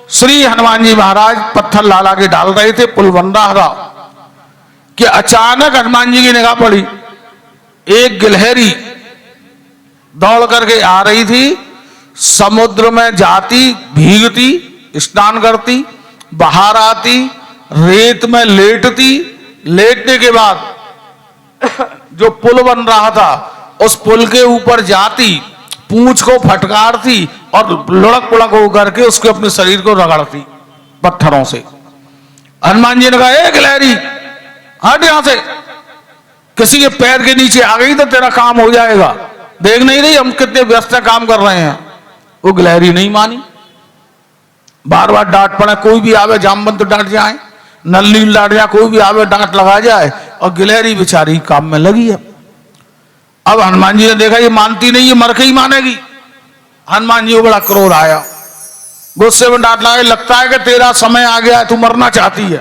श्री हनुमान जी महाराज पत्थर लाला के डाल रहे थे, पुल बन रहा था कि अचानक हनुमान जी की निगाह पड़ी। एक गिलहरी दौड़ करके आ रही थी, समुद्र में जाती, भीगती, स्नान करती, बाहर आती, रेत में लेटती, लेटने के बाद जो पुल बन रहा था उस पुल के ऊपर जाती, पूंछ को फटकारती और लुढ़क पुढ़क होकर के उसके अपने शरीर को रगड़ती पत्थरों से। हनुमान जी ने कहा, ए गिलहरी हट यहां से, किसी के पैर के नीचे आ गई तो तेरा काम हो जाएगा, देख नहीं रही हम कितने व्यस्त काम कर रहे हैं। वो गिलहरी नहीं मानी, बार बार डांट पड़े, कोई भी आवे जामवंत डांट जाए, नल्ली डांट जाए, कोई भी आवे डांट लगा जाए, और गिलहरी बेचारी काम में लगी है। अब हनुमान जी ने देखा ये मानती नहीं, ये मर के ही मानेगी। हनुमान जी को बड़ा क्रोध आया, गुस्से में डांट लगा, लगता है कि तेरा समय आ गया, तू मरना चाहती है।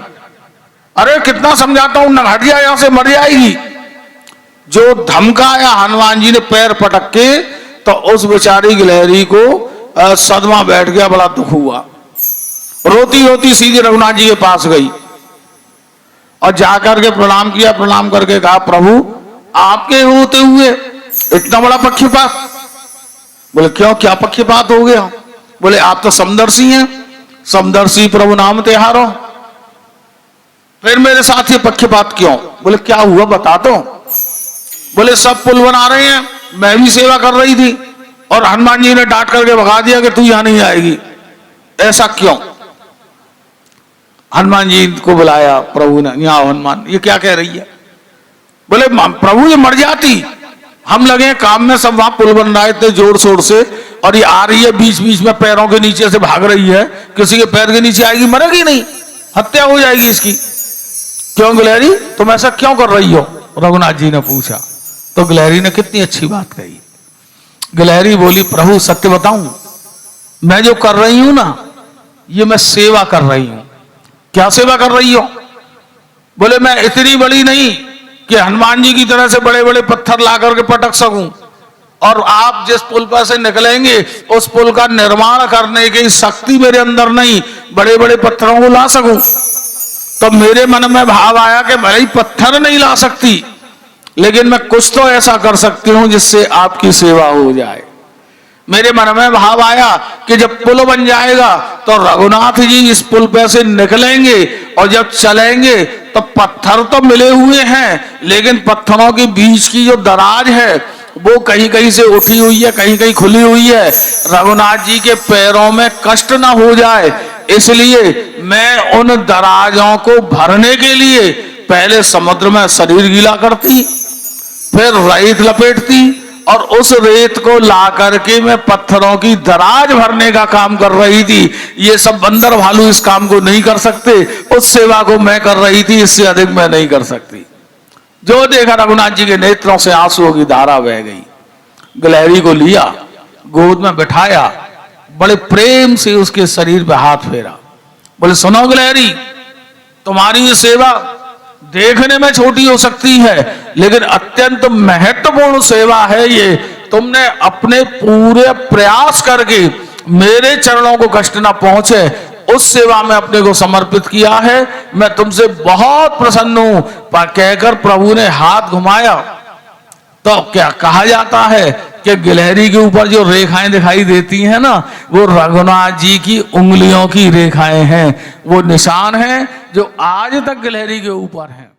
अरे कितना समझाता हूं, न हट जाए यहां से, मर जाएगी। जो धमकाया हनुमान जी ने पैर पटक के, तो उस बेचारी गिलहरी को सदमा बैठ गया, बड़ा दुख हुआ। रोती रोती सीधे रघुनाथ जी के पास गई और जाकर के प्रणाम किया। प्रणाम करके कहा, प्रभु आपके होते हुए इतना बड़ा पक्षपात? बोले क्यों, क्या पक्षपात हो गया? बोले आप तो समदर्शी हैं, समदर्शी प्रभु नाम त्योहारो, फिर मेरे साथ ये पक्षपात क्यों? बोले क्या हुआ बता दो। बोले सब पुल बना रहे हैं, मैं भी सेवा कर रही थी और हनुमान जी ने डांट करके भगा दिया कि तू यहां नहीं आएगी, ऐसा क्यों? हनुमान जी को बुलाया प्रभु ने, यहां हनुमान, ये क्या कह रही है? बोले प्रभु ये मर जाती, हम लगे काम में, सब वहां पुल बन रहा है इतने जोर शोर से, और ये आ रही है बीच बीच में पैरों के नीचे से भाग रही है, किसी के पैर के नीचे आएगी, मरेगी नहीं, हत्या हो जाएगी इसकी। क्यों गिलहरी तुम ऐसा क्यों कर रही हो? रघुनाथ जी ने पूछा। तो गिलहरी ने कितनी अच्छी बात कही। गिलहरी बोली, प्रभु सत्य बताऊं, मैं जो कर रही हूं ना, ये मैं सेवा कर रही हूं। क्या सेवा कर रही हो? बोले मैं इतनी बड़ी नहीं कि हनुमान जी की तरह से बड़े बड़े पत्थर ला करके पटक सकूं, और आप जिस पुल पर से निकलेंगे उस पुल का निर्माण करने की शक्ति मेरे अंदर नहीं, बड़े बड़े पत्थरों को ला सकूं। तो मेरे मन में भाव आया कि भाई पत्थर नहीं ला सकती, लेकिन मैं कुछ तो ऐसा कर सकती हूं जिससे आपकी सेवा हो जाए। मेरे मन में भाव आया कि जब पुल बन जाएगा तो रघुनाथ जी इस पुल पे से निकलेंगे, और जब चलेंगे तो पत्थर तो मिले हुए हैं, लेकिन पत्थरों के बीच की जो दराज है वो कहीं कहीं से उठी हुई है, कहीं कहीं खुली हुई है, रघुनाथ जी के पैरों में कष्ट ना हो जाए, इसलिए मैं उन दराजों को भरने के लिए पहले समुद्र में शरीर गीला करती, फिर रेत लपेटती, और उस रेत को ला करके मैं पत्थरों की दराज भरने का काम कर रही थी। ये सब बंदर भालू इस काम को नहीं कर सकते, उस सेवा को मैं कर रही थी, इससे अधिक मैं नहीं कर सकती। जो देखा रघुनाथ जी के नेत्रों से आंसुओं की धारा बह गई। गिलहरी को लिया, गोद में बिठाया, बड़े प्रेम से उसके शरीर पे हाथ फेरा। बोले सुनो गिलहरी, तुम्हारी ये सेवा देखने में छोटी हो सकती है, लेकिन अत्यंत महत्वपूर्ण सेवा है ये। तुमने अपने पूरे प्रयास करके मेरे चरणों को कष्ट ना पहुंचे, उस सेवा में अपने को समर्पित किया है, मैं तुमसे बहुत प्रसन्न हूं। कहकर प्रभु ने हाथ घुमाया तो क्या कहा जाता है कि गिलहरी के ऊपर जो रेखाएं दिखाई देती हैं ना, वो रघुनाथ जी की उंगलियों की रेखाएं हैं, वो निशान हैं जो आज तक गिलहरी के ऊपर हैं।